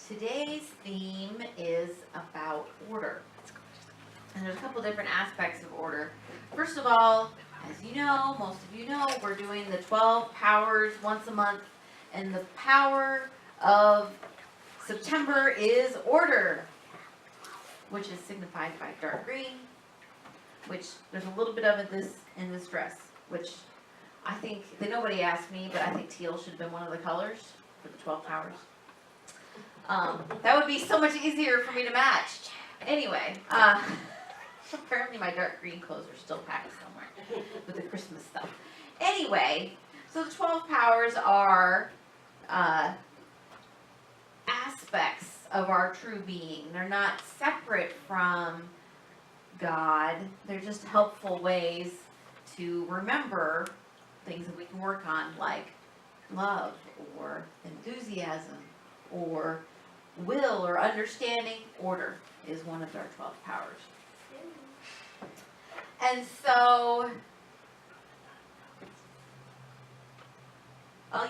Today's theme is about order. And there's a couple different aspects of order. First of all, as you know, most of you know, we're doing the 12 powers once a month. And the power of September is order, which is signified by dark green, which there's a little bit of it in this dress, which I think, nobody asked me, but I think teal should have been one of the colors for the 12 powers. That would be so much easier for me to match. Anyway, apparently my dark green clothes are still packed somewhere with the Christmas stuff. Anyway, so the 12 powers are aspects of our true being. They're not separate from God. They're just helpful ways to remember things that we can work on, like love or enthusiasm or will or understanding. Order is one of our 12 powers. And so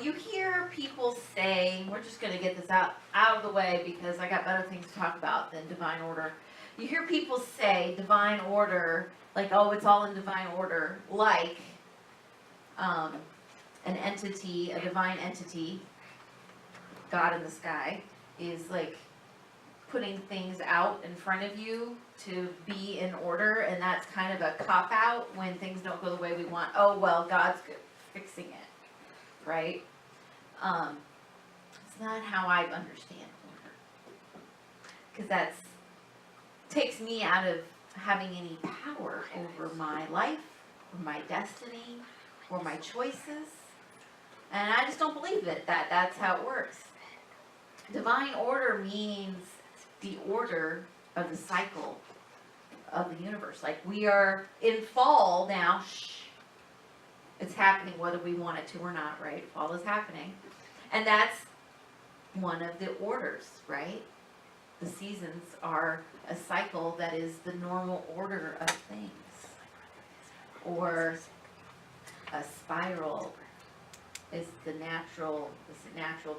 you hear people say, we're just going to get this out of the way because I got better things to talk about than divine order. You hear people say divine order, like, oh, it's all in divine order, like an entity, a divine entity, God in the sky, is like putting things out in front of you to be in order, and that's kind of a cop-out when things don't go the way we want. Oh, well, God's good, fixing it, right? It's not how I understand order, because that takes me out of having any power over my life, or my destiny, or my choices, and I just don't believe that's how it works. Divine order means the order of the cycle of the universe. Like, we are in fall now. It's happening whether we want it to or not, right? Fall is happening. And that's one of the orders, right? The seasons are a cycle that is the normal order of things. Or a spiral is the natural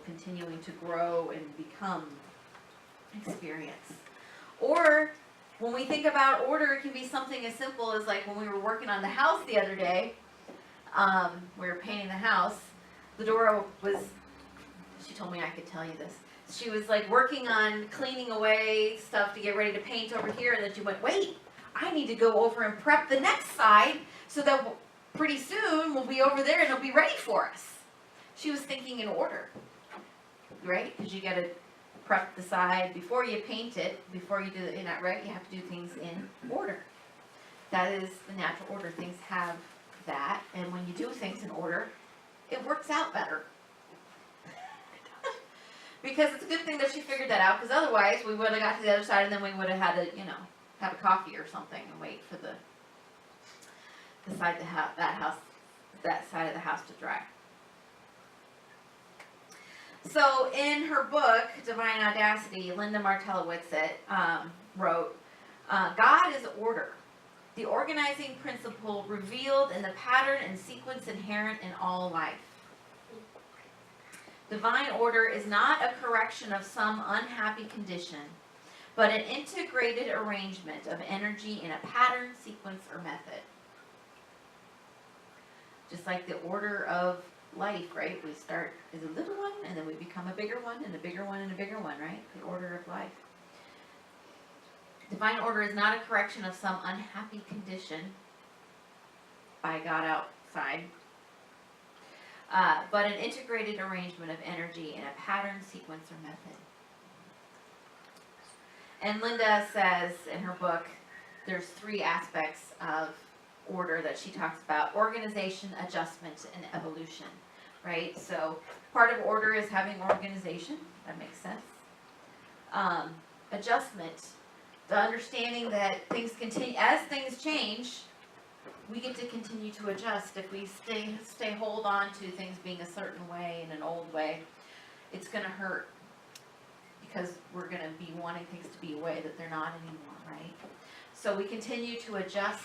continuing to grow and become experience. Or when we think about order, it can be something as simple as, like, when we were working on the house the other day, we were painting the house. Ladora she told me I could tell you this. She was like working on cleaning away stuff to get ready to paint over here, and then she went, wait, I need to go over and prep the next side so that pretty soon we'll be over there and it'll be ready for us. She was thinking in order, right? Because you got to prep the side before you paint it, before you do it, right? You have to do things in order. That is the natural order. Things have that, and when you do things in order, it works out better. Because it's a good thing that she figured that out, because otherwise we would have got to the other side and then we would have had to, have a coffee or something and wait for the side of the house, that side of the house to dry. So in her book, Divine Audacity, Linda Martellowitz wrote, God is order, the organizing principle revealed in the pattern and sequence inherent in all life. Divine order is not a correction of some unhappy condition, but an integrated arrangement of energy in a pattern, sequence, or method. Just like the order of life, right? We start as a little one, and then we become a bigger one, and a bigger one, and a bigger one, right? The order of life. Divine order is not a correction of some unhappy condition by God outside, but an integrated arrangement of energy in a pattern, sequence, or method. And Linda says in her book, there's 3 aspects of order that she talks about: organization, adjustment, and evolution, right? So part of order is having organization. That makes sense. Adjustment, the understanding that things continue, as things change, we get to continue to adjust. If we hold on to things being a certain way, in an old way, it's going to hurt, because we're going to be wanting things to be a way that they're not anymore, right? So we continue to adjust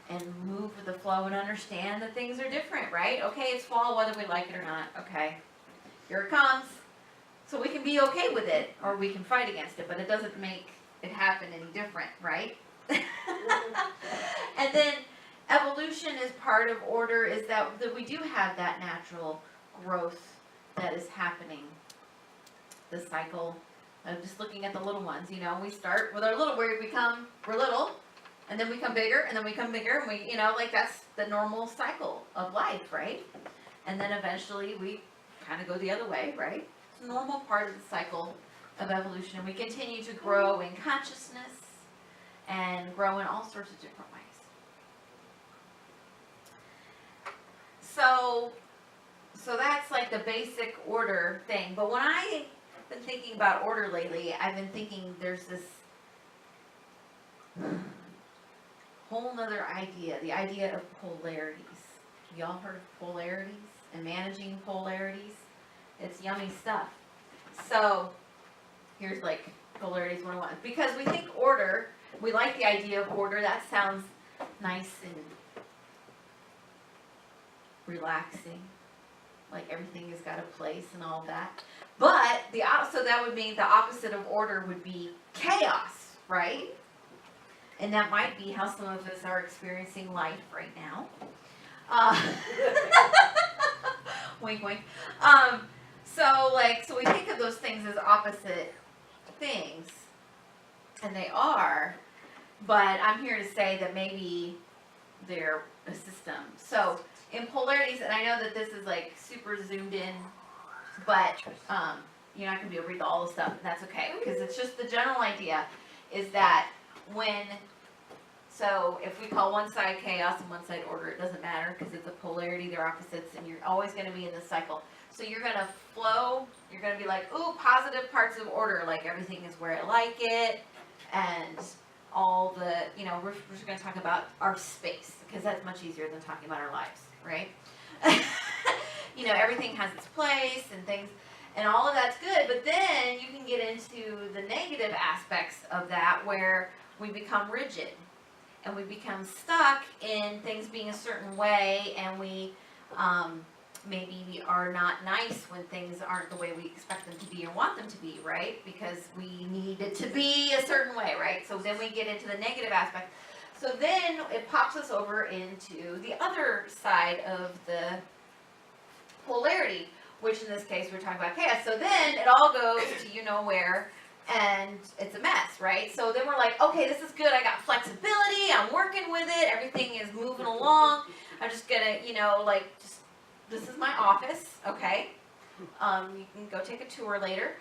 and move with the flow and understand that things are different, right? Okay, it's fall whether we like it or not. Okay, here it comes. So we can can be okay with it, or we can fight against it, but it doesn't make it happen any different, right? And then evolution is part of order, is that we do have that natural growth that is happening. The cycle of just looking at the little ones, you know, we start with our little, we're little, and then we become bigger, and then we become bigger, and we, you know, like that's the normal cycle of life, right? And then eventually we kind of go the other way, right? It's a normal part of the cycle of evolution, and we continue to grow in consciousness and grow in all sorts of different ways. So that's like the basic order thing. But when I've been thinking about order lately, I've been thinking there's this whole nother idea, the idea of polarities. Y'all heard of polarities and managing polarities? It's yummy stuff. So here's like polarities 101. Because we think order, we like the idea of order. That sounds nice and relaxing. Like everything has got a place and all that. But so that would mean the opposite of order would be chaos, right? And that might be how some of us are experiencing life right now. Wink, wink. So we think of those things as opposite things, and they are, but I'm here to say that maybe they're a system. So in polarities, and I know that this is like super zoomed in, but you're not going to be able to read all the stuff, and that's okay, because it's just the general idea is that so if we call one side chaos and one side order, it doesn't matter because it's a polarity, they're opposites, and you're always going to be in this cycle. So you're going to flow, you're going to be like, ooh, positive parts of order, like everything is where I like it, and all the, you know, we're just going to talk about our space, because that's much easier than talking about our lives, right? You know, everything has its place and things, and all of that's good, but then you can get into the negative aspects of that where we become rigid. And we become stuck in things being a certain way, and we maybe are not nice when things aren't the way we expect them to be or want them to be, right? Because we need it to be a certain way, right? So then we get into the negative aspect. So then it pops us over into the other side of the polarity, which in this case we're talking about chaos. So then it all goes to you know where. And it's a mess, right? So then we're like, okay, this is good. I got flexibility. I'm working with it. Everything is moving along. I'm just gonna, you know, like, this is my office, okay? You can go take a tour later.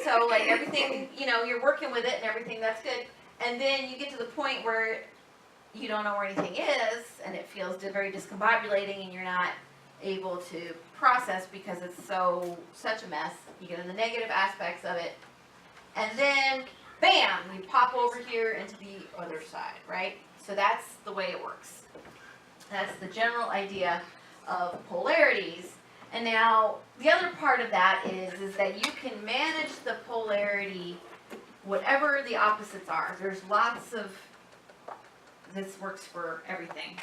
So like everything, you know, you're working with it and everything, that's good. And then you get to the point where you don't know where anything is, and it feels very discombobulating, and you're not able to process because it's such a mess. You get in the negative aspects of it. And then, bam, we pop over here into the other side, right? So that's the way it works. That's the general idea of polarities. And now, the other part of that is that you can manage the polarity, whatever the opposites are. There's lots of, this works for everything.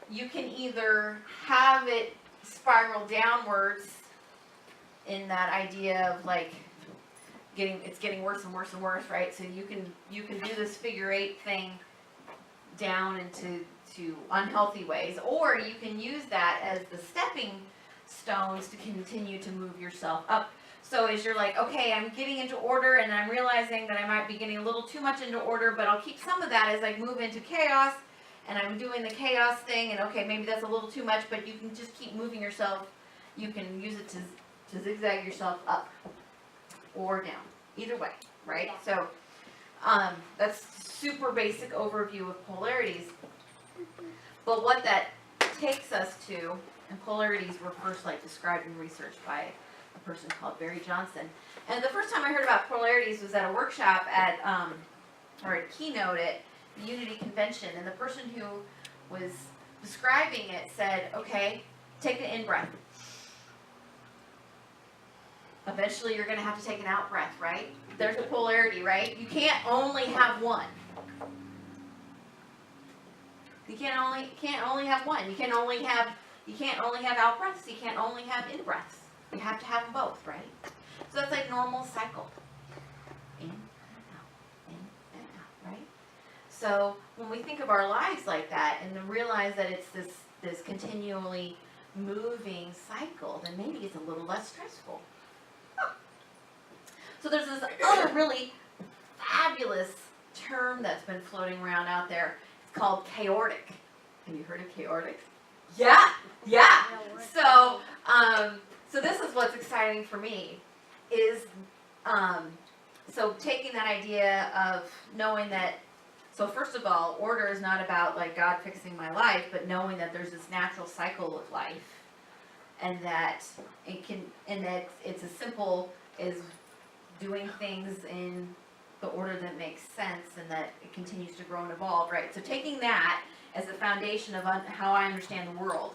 You can either have it spiral downwards in that idea of like, it's getting worse and worse and worse, right? So you can do this figure eight thing down into unhealthy ways, or you can use that as the stepping stones to continue to move yourself up. So as you're like, okay, I'm getting into order, and I'm realizing that I might be getting a little too much into order, but I'll keep some of that as I move into chaos, and I'm doing the chaos thing, and okay, maybe that's a little too much, but you can just keep moving yourself. You can use it to zigzag yourself up or down, either way, right? So that's super basic overview of polarities. But what that takes us to, and polarities were first like described and researched by a person called Barry Johnson. And the first time I heard about polarities was at a workshop or a keynote at the Unity Convention, and the person who was describing it said, okay, take an in-breath. Eventually you're going to have to take an out-breath, right? There's a polarity, right? You can't only have one. You can't only have one. You can't only have out-breaths. You can't only have in-breaths. You have to have them both, right? So that's like normal cycle. In and out, in and out, right? So when we think of our lives like that and then realize that it's this continually moving cycle, then maybe it's a little less stressful. So there's this other really fabulous term that's been floating around out there. It's called chaotic. Have you heard of chaotic? Yeah. So, so this is what's exciting for me is, so taking that idea of knowing that, so first of all, order is not about like God fixing my life, but knowing that there's this natural cycle of life, and that it's as simple as doing things in the order that makes sense, and that it continues to grow and evolve, right? So taking that as the foundation of how I understand the world,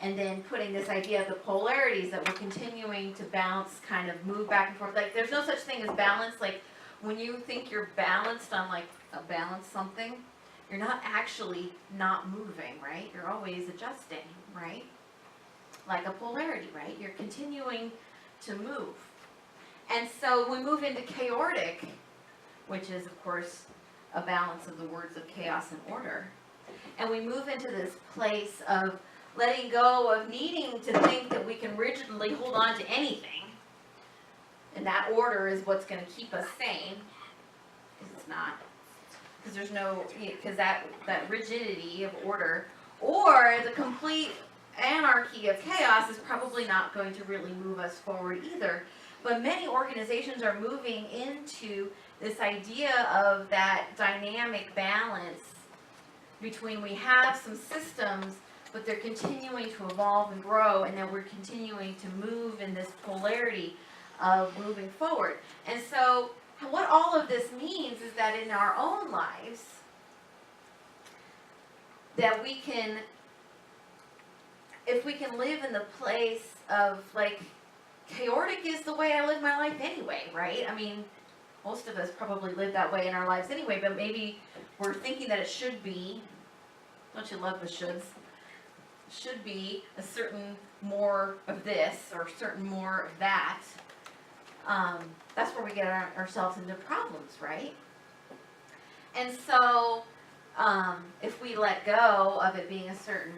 and then putting this idea of the polarities that we're continuing to bounce, kind of move back and forth. Like there's no such thing as balance. Like when you think you're balanced on like a balanced something, you're not actually not moving, right? You're always adjusting, right? Like a polarity, right? You're continuing to move. And so we move into chaotic, which is of course a balance of the words of chaos and order. And we move into this place of letting go of needing to think that we can rigidly hold on to anything. And that order is what's going to keep us sane. Because it's not. Because there's no, because that rigidity of order or the complete anarchy of chaos is probably not going to really move us forward either. But many organizations are moving into this idea of that dynamic balance between we have some systems, but they're continuing to evolve and grow, and then we're continuing to move in this polarity of moving forward. And so what all of this means is that in our own lives, that we can, if we can live in the place of like, chaotic is the way I live my life anyway, right? I mean, most of us probably live that way in our lives anyway, but maybe we're thinking that it should be, don't you love the shoulds? Should be a certain more of this or certain more of that. That's where we get ourselves into problems, right? And so if we let go of it being a certain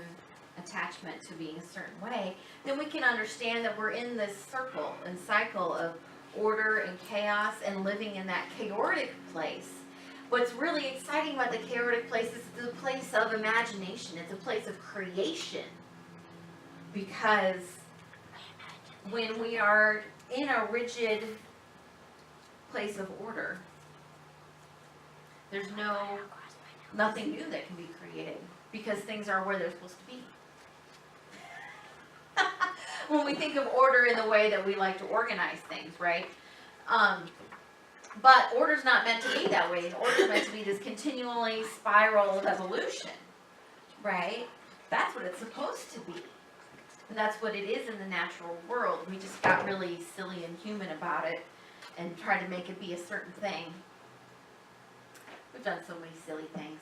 attachment to being a certain way, then we can understand that we're in this circle and cycle of order and chaos and living in that chaotic place. What's really exciting about the chaotic place is it's a place of imagination. It's a place of creation. Because when we are in a rigid place of order, there's nothing new that can be created because things are where they're supposed to be. When we think of order in the way that we like to organize things, right? But order's not meant to be that way. Order's meant to be this continually spiral of evolution, right? That's what it's supposed to be. And that's what it is in the natural world. We just got really silly and human about it and tried to make it be a certain thing. We've done so many silly things.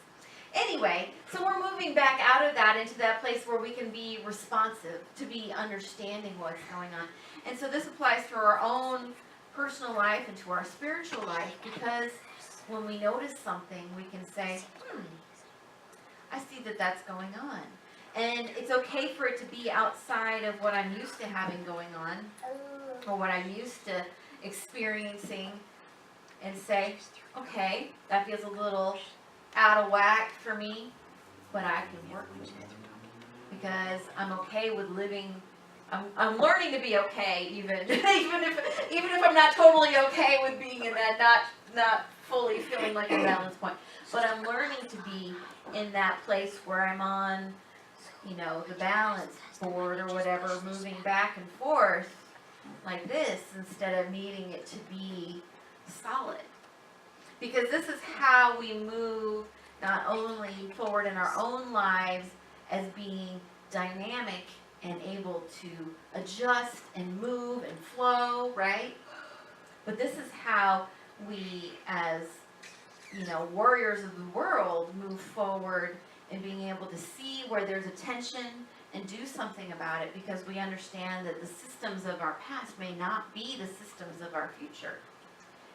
Anyway, so we're moving back out of that into that place where we can be responsive, to be understanding what's going on. And so this applies to our own personal life and to our spiritual life, because when we notice something, we can say, I see that that's going on. And it's okay for it to be outside of what I'm used to having going on, or what I'm used to experiencing, and say, okay, that feels a little out of whack for me, but I can work with it. Because I'm okay with living, I'm learning to be okay even if I'm not totally okay with being in that not fully feeling like a balance point. But I'm learning to be in that place where I'm on, the balance board or whatever, moving back and forth like this instead of needing it to be solid. Because this is how we move not only forward in our own lives as being dynamic and able to adjust and move and flow, right? But this is how we, as warriors of the world, move forward in being able to see where there's a tension and do something about it, because we understand that the systems of our past may not be the systems of our future.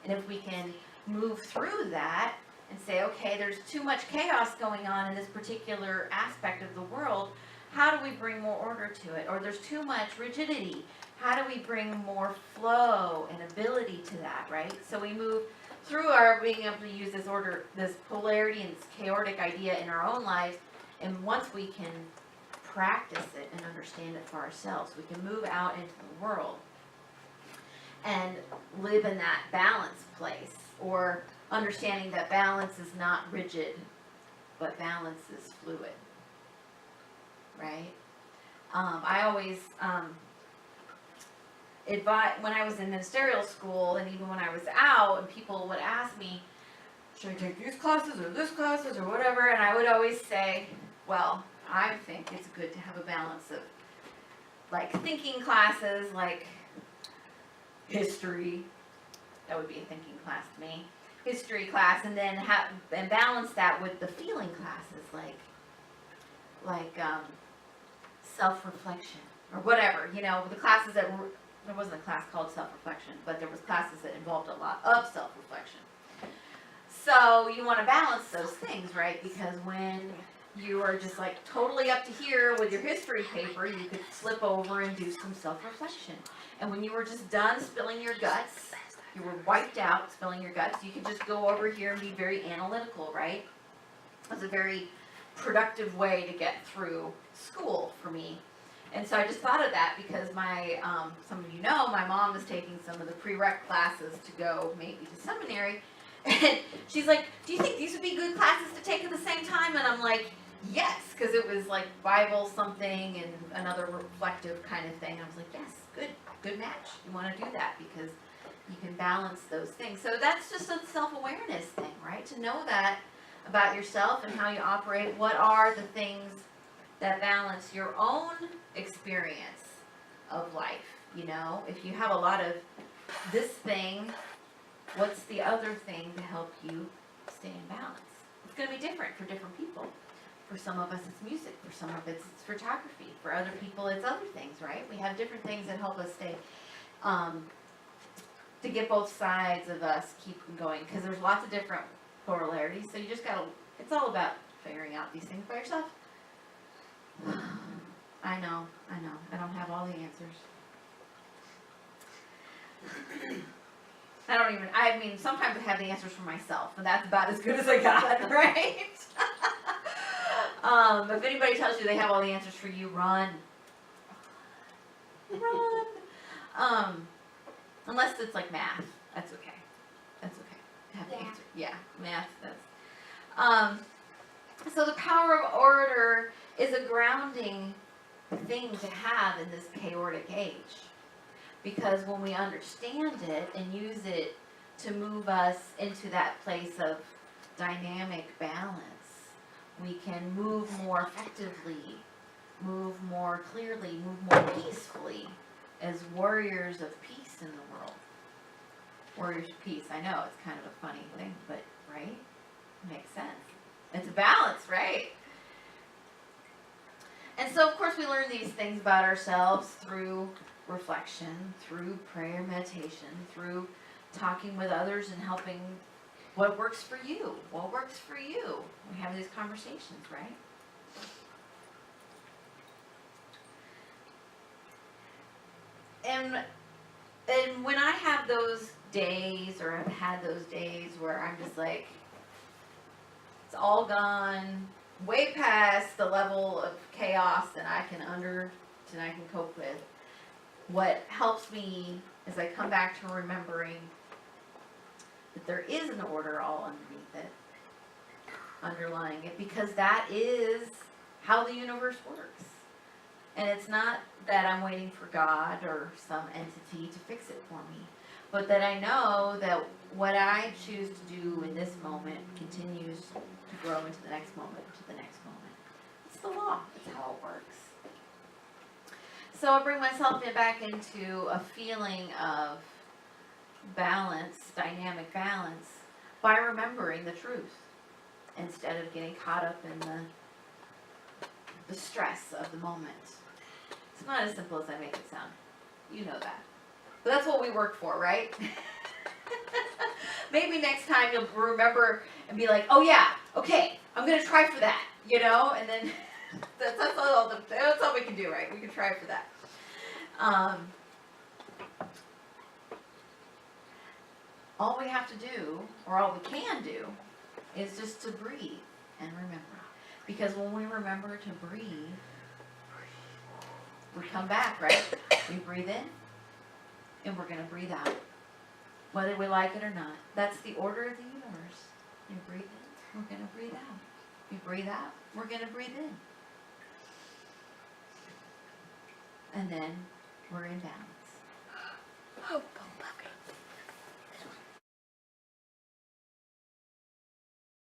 And if we can move through that and say, okay, there's too much chaos going on in this particular aspect of the world, how do we bring more order to it? Or there's too much rigidity, how do we bring more flow and ability to that, right? So we move through our being able to use this order, this polarity and this chaotic idea in our own lives, and once we can practice it and understand it for ourselves, we can move out into the world and live in that balance place, or understanding that balance is not rigid, but balance is fluid, right? I always when I was in ministerial school, and even when I was out, and people would ask me, should I take these classes or this classes or whatever, and I would always say, well, I think it's good to have a balance of like thinking classes, like history, that would be a thinking class to me, history class, and then balance that with the feeling classes, like self-reflection or whatever, the classes that were, there wasn't a class called self-reflection, but there was classes that involved a lot of self-reflection. So you want to balance those things, right? Because when you are just like totally up to here with your history paper, you could flip over and do some self-reflection. And when you were just done spilling your guts, you were wiped out spilling your guts, you could just go over here and be very analytical, right? That's a very productive way to get through school for me. And so I just thought of that because my, some of you know, my mom is taking some of the prereq classes to go maybe to seminary. And she's like, do you think these would be good classes to take at the same time? And I'm like, yes, because it was like Bible something and another reflective kind of thing. I was like, yes, good match. You want to do that because you can balance those things. So that's just a self-awareness thing, right? To know that about yourself and how you operate. What are the things that balance your own experience of life? If you have a lot of this thing, what's the other thing to help you stay in balance? It's going to be different for different people. For some of us, it's music. For some of us, it's photography. For other people, it's other things, right? We have different things that help us stay, to get both sides of us keep going. Because there's lots of different polarities. So you just got to, it's all about figuring out these things by yourself. I know. I don't have all the answers. I mean, sometimes I have the answers for myself, and that's about as good as I got, right? If anybody tells you they have all the answers for you, run. Unless it's like math, that's okay. Have the answer. Yeah, math, that's. So the power of order is a grounding thing to have in this chaotic age. Because when we understand it and use it to move us into that place of dynamic balance, we can move more effectively, move more clearly, move more peacefully as warriors of peace in the world. Warriors of peace, I know it's kind of a funny thing, but right? Makes sense. It's a balance, right? And so, of course, we learn these things about ourselves through reflection, through prayer, meditation, through talking with others and helping what works for you. What works for you? We have these conversations, right? And when I have those days, or I've had those days where I'm just like, it's all gone, way past the level of chaos that I can cope with. What helps me is I come back to remembering that there is an order all underneath it, underlying it, because that is how the universe works. And it's not that I'm waiting for God or some entity to fix it for me, but that I know that what I choose to do in this moment continues to grow into the next moment, to the next moment. It's the law. It's how it works. So I bring myself back into a feeling of balance, dynamic balance, by remembering the truth instead of getting caught up in the stress of the moment. It's not as simple as I make it sound. You know that. But that's what we work for, right? Maybe next time you'll remember and be like, oh yeah, okay, I'm going to try for that, you know? And then that's all we can do, right? We can try for that. All we have to do, or all we can do, is just to breathe and remember. Because when we remember to breathe, we come back, right? We breathe in, and we're going to breathe out. Whether we like it or not. That's the order of the universe. You breathe in, we're going to breathe out. You breathe out, we're going to breathe in. And then we're in balance.